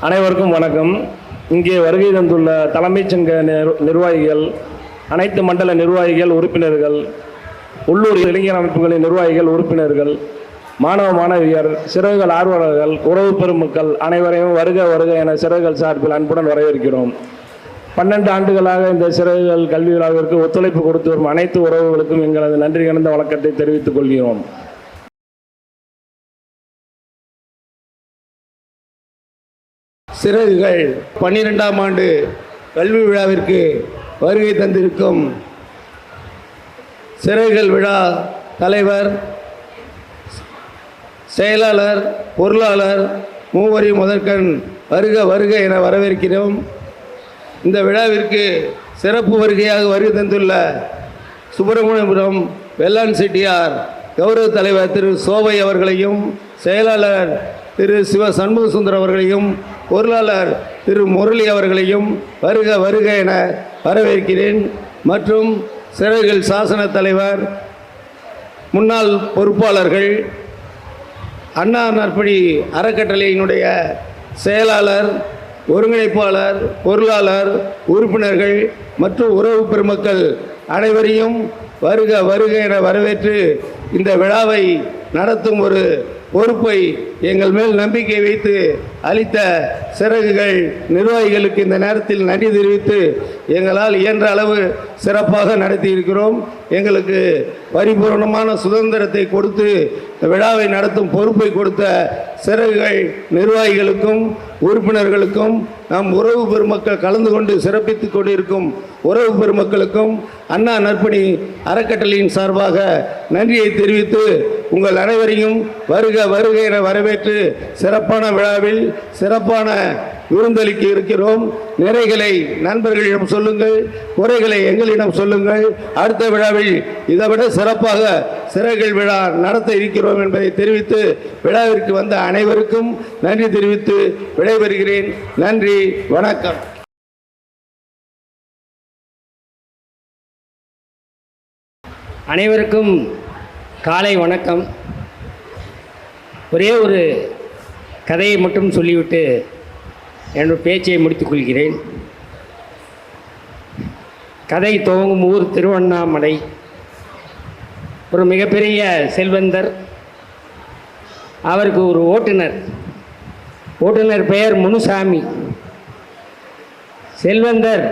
அனைவருக்கும் வணக்கம். இங்கே வருகை தந்துள்ள தலைமைச் சங்க நிர்வாகிகள், அனைத்து மண்டல நிர்வாகிகள், உறுப்பினர்கள், உள்ளூர் இளைஞர் அமைப்புகளின் நிர்வாகிகள், உறுப்பினர்கள், மாணவ மாணவியர், சிறகுகள் ஆர்வலர்கள், உறவு பெருமக்கள் அனைவரையும் வருக வருக என சிறகுகள் சார்பில் அன்புடன் வரவேற்கிறோம். 12 ஆண்டுகளாக இந்த சிறகுகள் கல்வி விழாவிற்கு ஒத்துழைப்பு கொடுத்து வரும் அனைத்து உறவுகளுக்கும் எங்களது நன்றி கலந்த வணக்கத்தை தெரிவித்துக் கொள்கிறோம். சிறகுகள் 12ஆம் ஆண்டு கல்வி விழாவிற்கு வருகை தந்திருக்கும் சிறகுகள் விழா தலைவர், செயலாளர், பொருளாளர் மூவரையும் முதற்கண் வருக வருக என வரவேற்கிறோம். இந்த விழாவிற்கு சிறப்பு வருகையாக வருகை தந்துள்ள சுப்பிரமணியபுரம் வெள்ளான் செட்டியார் கௌரவ தலைவர் திரு சோபை அவர்களையும், செயலாளர் திரு சிவ சண்முக சுந்தர் அவர்களையும், பொருளாளர் திரு முரளி அவர்களையும் வருக வருக என வரவேற்கிறேன். மற்றும் சிறகுகள் சாசன தலைவர், முன்னாள் பொறுப்பாளர்கள், அண்ணா நற்பணி அறக்கட்டளையினுடைய செயலாளர், ஒருங்கிணைப்பாளர், பொருளாளர், உறுப்பினர்கள் மற்றும் உறவு பெருமக்கள் அனைவரையும் வருக வருக என வரவேற்று இந்த விழாவை நடத்தும் ஒரு பொறுப்பை எங்கள் மேல் நம்பிக்கை வைத்து அளித்த சிறகுகள் நிர்வாகிகளுக்கு இந்த நேரத்தில் நன்றி தெரிவித்து எங்களால் இயன்ற அளவு சிறப்பாக நடத்தி இருக்கிறோம். எங்களுக்கு பரிபூர்ணமான சுதந்திரத்தை கொடுத்து விழாவை நடத்தும் பொறுப்பை கொடுத்த சிறகுகள் நிர்வாகிகளுக்கும் உறுப்பினர்களுக்கும், நம் உறவு பெருமக்கள் கலந்து கொண்டு சிறப்பித்துக் கொண்டிருக்கும் உறவு பெருமக்களுக்கும் அண்ணா நற்பணி அறக்கட்டளையின் சார்பாக நன்றியை தெரிவித்து உங்கள் அனைவரையும் வருக வருக என வரவேற்று சிறப்பான விழாவில் சிறப்பான விருந்தளிக்க இருக்கிறோம். நிறைகளை நண்பர்களிடம் சொல்லுங்கள், குறைகளை எங்களிடம் சொல்லுங்கள். அடுத்த விழாவில் இதைவிட சிறப்பாக சிறகுகள் விழா நடத்த இருக்கிறோம் என்பதை தெரிவித்து விழாவிற்கு வந்த அனைவருக்கும் நன்றி தெரிவித்து விடைபெறுகிறேன். நன்றி, வணக்கம். அனைவருக்கும் காலை வணக்கம். ஒரே ஒரு கதையை மட்டும் சொல்லிவிட்டு என்னுடைய பேச்சை முடித்துக் கொள்கிறேன். கதை துவங்கும் ஊர் திருவண்ணாமலை. ஒரு மிகப்பெரிய செல்வந்தர், அவருக்கு ஒரு ஓட்டுநர் பெயர் முனுசாமி. செல்வந்தர்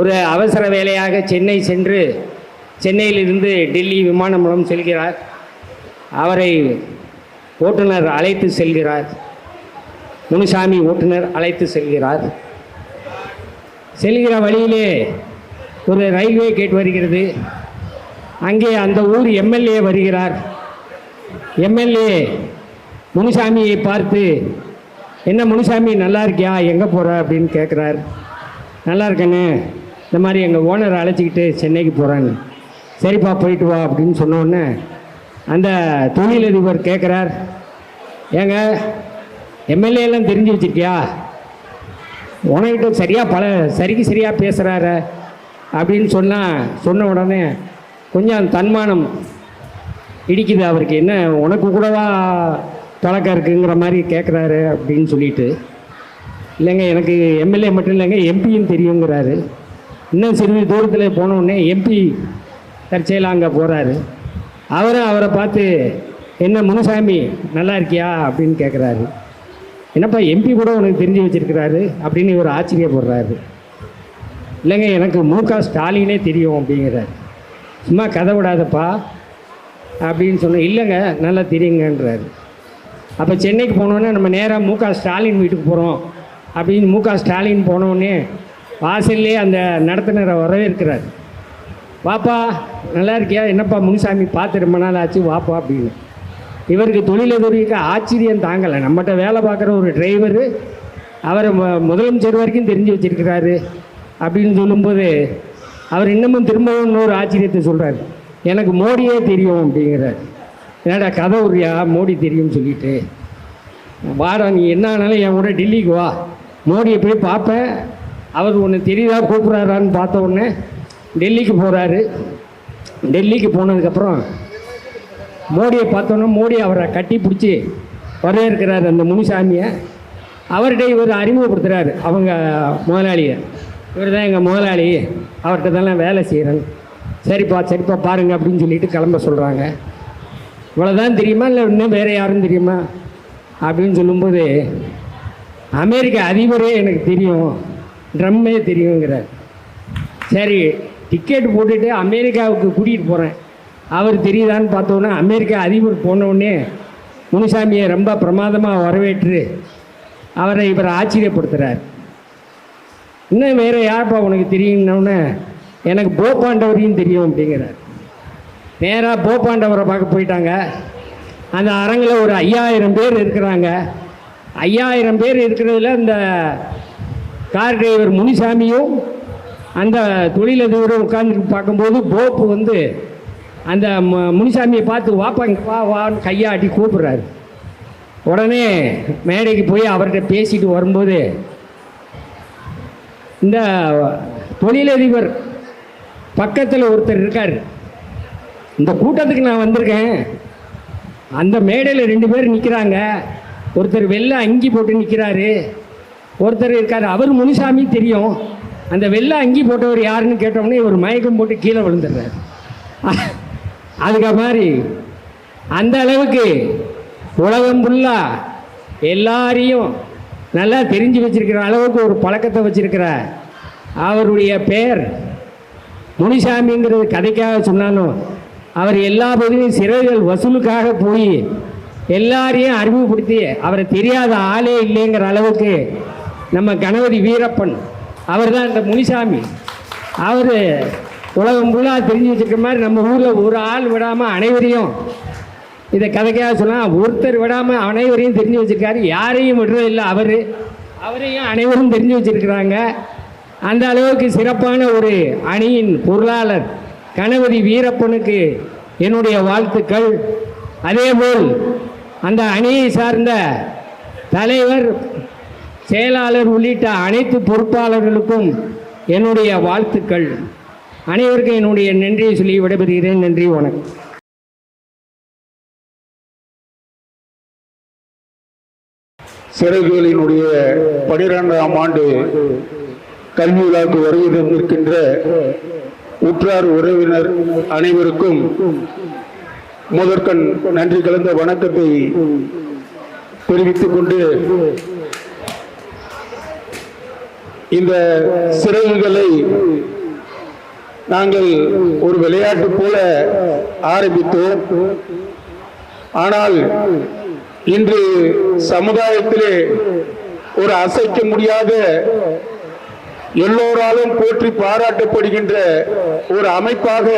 ஒரு அவசர வேலையாக சென்னை சென்று சென்னையிலிருந்து டெல்லி விமானம் மூலம் செல்கிறார். அவரை ஓட்டுநர் அழைத்து செல்கிறார். முனுசாமி ஓட்டுநர் அழைத்து செல்கிறார். செல்கிற வழியிலே ஒரு ரயில்வே கேட் வருகிறது. அங்கே அந்த ஊர் எம்எல்ஏ வருகிறார். எம்எல்ஏ முனுசாமியை பார்த்து, என்ன முனுசாமி நல்லா இருக்கியா, எங்கே போகிற அப்படின்னு கேட்குறார். நல்லா இருக்கேன்னு, இந்த மாதிரி எங்கள் ஓனரை அழைச்சிக்கிட்டு சென்னைக்கு போகிறான்னு. சரிப்பா போயிட்டு வா அப்படின்னு சொன்னோடனே அந்த தொழிலதிபர் கேட்குறார், ஏங்க எம்எல்ஏலாம் தெரிஞ்சு வச்சுருக்கியா, உனக்கிட்ட சரியாக பேசுகிறாரு அப்படின்னு சொன்ன உடனே கொஞ்சம் தன்மானம் இடிக்குது அவருக்கு. என்ன உனக்கு கூடவா பழக்கம் இருக்குங்கிற மாதிரி கேட்குறாரு அப்படின்னு சொல்லிட்டு, இல்லைங்க எனக்கு எம்எல்ஏ மட்டும் இல்லைங்க எம்பியும் தெரியுங்கிறாரு. இன்னும் சிறிது தூரத்தில் போனோடனே எம்பி தற்செயலாக அங்கே போகிறாரு. அவரை பார்த்து, என்ன முனுசாமி நல்லா இருக்கியா அப்படின்னு கேட்குறாரு. என்னப்பா எம்பி கூட உனக்கு தெரிஞ்சு வச்சுருக்கிறாரு அப்படின்னு இவர் ஆச்சரியப்படுறாரு. இல்லைங்க எனக்கு மு.க. ஸ்டாலினே தெரியும் அப்படிங்கிறார். சும்மா கதை விடாதப்பா அப்படின்னு சொன்ன, இல்லைங்க நல்லா தெரியுங்கன்றாரு. அப்போ சென்னைக்கு போனோன்னே நம்ம நேராக மு.க. ஸ்டாலின் வீட்டுக்கு போகிறோம் அப்படின்னு மு.க. ஸ்டாலின் போனோடனே வாசல்லே அந்த நடத்துனரை வரவேற்கிறார். வாப்பா நல்லா இருக்கியா, என்னப்பா முனுசாமி பார்த்து ரொம்ப நாள் ஆச்சு, வாப்பா அப்படின்னு. இவருக்கு தொழிலதிபருக்கு ஆச்சரியம் தாங்கலை. நம்மகிட்ட வேலை பார்க்குற ஒரு டிரைவரு அவரை முதலமைச்சர் வரைக்கும் தெரிஞ்சு வச்சுருக்கிறாரு அப்படின்னு சொல்லும்போது அவர் இன்னமும் திரும்பவும் இன்னொரு ஆச்சரியத்தை சொல்கிறார், எனக்கு மோடியே தெரியும் அப்படிங்கிறார். என்னடா கதை உரியா, மோடி தெரியும்னு சொல்லிட்டு, வாடா நீ என்ன ஆனாலும் என் கூட டெல்லிக்கு வா, மோடியை போய் பார்ப்பேன், அவர் ஒன்று தெரியுதா கூப்பிட்றாரான்னு பார்த்த உடனே டெல்லிக்கு போகிறாரு. டெல்லிக்கு போனதுக்கப்புறம் மோடியை பார்த்தோன்னா மோடி அவரை கட்டி பிடிச்சி வரவேற்கிறார் அந்த முனுசாமியை. அவர்கிட்ட இவர் அறிமுகப்படுத்துகிறாரு அவங்க முதலாளியை. இவர் தான் எங்கள் முதலாளி, அவர்கிட்ட தான் நான் வேலை செய்கிறேன். சரிப்பா பாருங்கள் அப்படின்னு சொல்லிட்டு கிளம்ப சொல்கிறாங்க. இவ்வளோதான் தெரியுமா இல்லை இன்னும் வேறு யாரும் தெரியுமா அப்படின்னு சொல்லும்போது, அமெரிக்க அதிபரே எனக்கு தெரியும், ட்ரம்மே தெரியுங்கிறார். சரி, டிக்கெட் போட்டுட்டு அமெரிக்காவுக்கு கூட்டிகிட்டு போகிறேன், அவர் தெரியுதான்னு பார்த்தோன்னே அமெரிக்கா அதிபர் போனவுடனே முனுசாமியை ரொம்ப பிரமாதமாக வரவேற்று அவரை இவர் ஆச்சரியப்படுத்துகிறார். இன்னும் வேறு யார்ப்பா உனக்கு தெரியும்னோடனே, எனக்கு போப்பாண்டவரையும் தெரியும் அப்படிங்கிறார். நேராக போப்பாண்டவரை பார்க்க போயிட்டாங்க. அந்த அரங்கில் ஒரு 5000 பேர் இருக்கிறாங்க. 5000 பேர் இருக்கிறதுல இந்த கார் டிரைவர் முனிசாமியும் அந்த தொழிலதிபரும் உட்கார்ந்து பார்க்கும்போது போப்பு வந்து அந்த முனிசாமியை பார்த்து வாப்பா இங்கே வான்னு கையாட்டி கூப்பிட்றாரு. உடனே மேடைக்கு போய் அவர்கிட்ட பேசிட்டு வரும்போது, இந்த தொழிலதிபர் பக்கத்தில் ஒருத்தர் இருக்கார், இந்த கூட்டத்துக்கு நான் வந்திருக்கேன், அந்த மேடையில் 2 பேர் நிற்கிறாங்க, ஒருத்தர் வெள்ளை அங்கி போட்டு நிற்கிறாரு, ஒருத்தர் இருக்கார், அவர் முனிசாமி தெரியும், அந்த வெள்ளை அங்கி போட்டவர் யாருன்னு கேட்டோம்னே இவர் மயக்கம் போட்டு கீழே விழுந்துடுறாரு. அதுக்கு மாதிரி அந்த அளவுக்கு உலகம் ஃபுல்லாக எல்லாரையும் நல்லா தெரிஞ்சு வச்சிருக்கிற அளவுக்கு ஒரு பழக்கத்தை வச்சிருக்கிற அவருடைய பெயர் முனிசாமிங்கிறது கதைக்காக சொன்னாலும், அவர் எல்லா பகுதியும் சிறைகள் வசூலுக்காக போய் எல்லாரையும் அறிமுகப்படுத்தி அவரை தெரியாத ஆளே இல்லைங்கிற அளவுக்கு நம்ம கணபதி வீரப்பன் அவர் தான் இந்த முனிசாமி. அவர் உலகம் ஃபுல்லாக தெரிஞ்சு வச்சுருக்க மாதிரி நம்ம ஊரில் ஒரு ஆள் விடாமல் அனைவரையும், இதை கதைக்காக சொன்னால் ஒருத்தர் விடாமல் அனைவரையும் தெரிஞ்சு வச்சுருக்காரு, யாரையும் விடுறதில்லை, அவரையும் அனைவரும் தெரிஞ்சு வச்சுருக்கிறாங்க. அந்த அளவுக்கு சிறப்பான ஒரு அணியின் பொருளாளர் கணபதி வீரப்பனுக்கு என்னுடைய வாழ்த்துக்கள். அதேபோல் அந்த அணியை சார்ந்த தலைவர், செயலாளர் உள்ளிட்ட அனைத்து பொறுப்பாளர்களுக்கும் என்னுடைய வாழ்த்துக்கள். அனைவருக்கும் என்னுடைய நன்றியை சொல்லி விடைபெறுகிறேன். நன்றி, வணக்கம். சிறகுகளினுடைய 12ஆம் ஆண்டு கல்வி விழாவுக்கு வருகை தந்திருக்கின்ற உற்றார் உறவினர் அனைவருக்கும் முதற்கண் நன்றி கலந்த வணக்கத்தை தெரிவித்துக் கொண்டு, இந்த சிறகுகளை நாங்கள் ஒரு விளையாட்டு போல ஆரம்பித்தோம். ஆனால் இன்று சமுதாயத்திலே ஒரு அசைக்க முடியாத, எல்லோராலும் போற்றி பாராட்டப்படுகின்ற ஒரு அமைப்பாக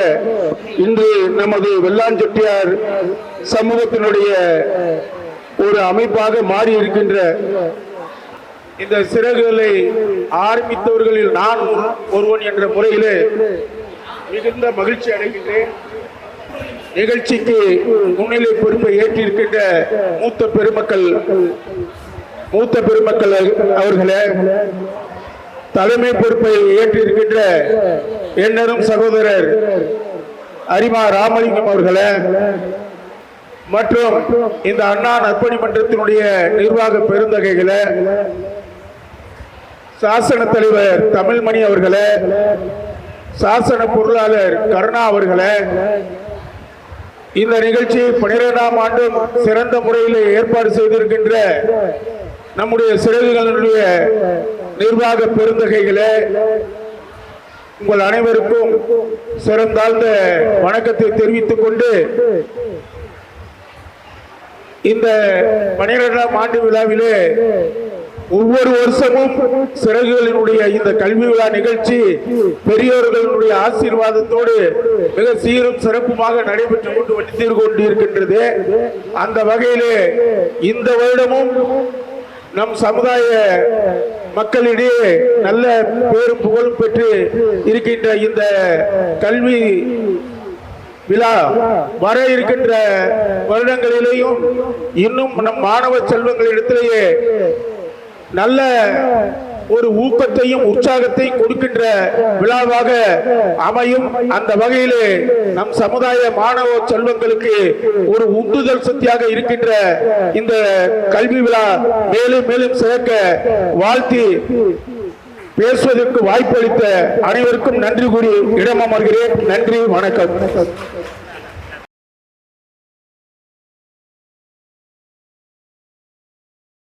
இன்று நமது வெள்ளாஞ்செட்டியார் சமூகத்தினுடைய ஒரு அமைப்பாக மாறி இருக்கின்ற இந்த சிறகுகளை ஆரம்பித்தவர்களில் நான் ஒருவன் என்ற முறையிலே மிகுந்த மகிழ்ச்சி அடைகின்றேன். நிகழ்ச்சிக்கு முன்னிலை பொறுப்பை ஏற்றிருக்கின்ற மூத்த பெருமக்கள் அவர்களே, தலைமை பொறுப்பை ஏற்றிருக்கின்ற எண்ணரும் சகோதரர் அரிமா ராமலிங்கம் அவர்களே, மற்றும் இந்த அண்ணா நற்பணி மன்றத்தினுடைய நிர்வாக பெருந்தகைகளே, சாசன தலைவர் தமிழ்மணி அவர்களே, சாசன பொருளாளர் கருணா அவர்களே, இந்த நிகழ்ச்சி 12ஆம் ஆண்டும் சிறந்த முறையில் ஏற்பாடு செய்திருக்கின்ற நம்முடைய சிறகுகளுடைய நிர்வாக பெருந்தகைகளே, உங்கள் அனைவருக்கும் சிறந்தாழ்ந்த வணக்கத்தை தெரிவித்துக் கொண்டு, இந்த 12ஆம் ஆண்டு விழாவிலே ஒவ்வொரு வருஷமும் சிறகுகளினுடைய இந்த கல்வி விழா நிகழ்ச்சி பெரியோர்களுடைய ஆசீர்வாதத்தோடு மிக சீரும் சிறப்புமாக நடைபெற்றுக் கொண்டிருக்கின்றது. அந்த வகையிலே இந்த வருடமும் நம் சமுதாய மக்களிடையே நல்ல பேரும் புகழும் பெற்று இருக்கின்ற இந்த கல்வி விழா வர இருக்கின்ற வருடங்களிலேயும் இன்னும் நம் மாணவ செல்வங்களிடத்திலேயே நல்ல ஒரு ஊக்கத்தையும் உற்சாகத்தையும் கொடுக்கின்ற விழாவாக அமையும். அந்த வகையிலே நம் சமுதாய மாணவ செல்வங்களுக்கு ஒரு உந்துதல் சக்தியாக இருக்கின்ற இந்த கல்வி விழா மேலும் மேலும் சிறக்க வாழ்த்தி பேசுவதற்கு வாய்ப்பு அளித்த அனைவருக்கும் நன்றி கூறி இடமர்கிறேன். நன்றி, வணக்கம்.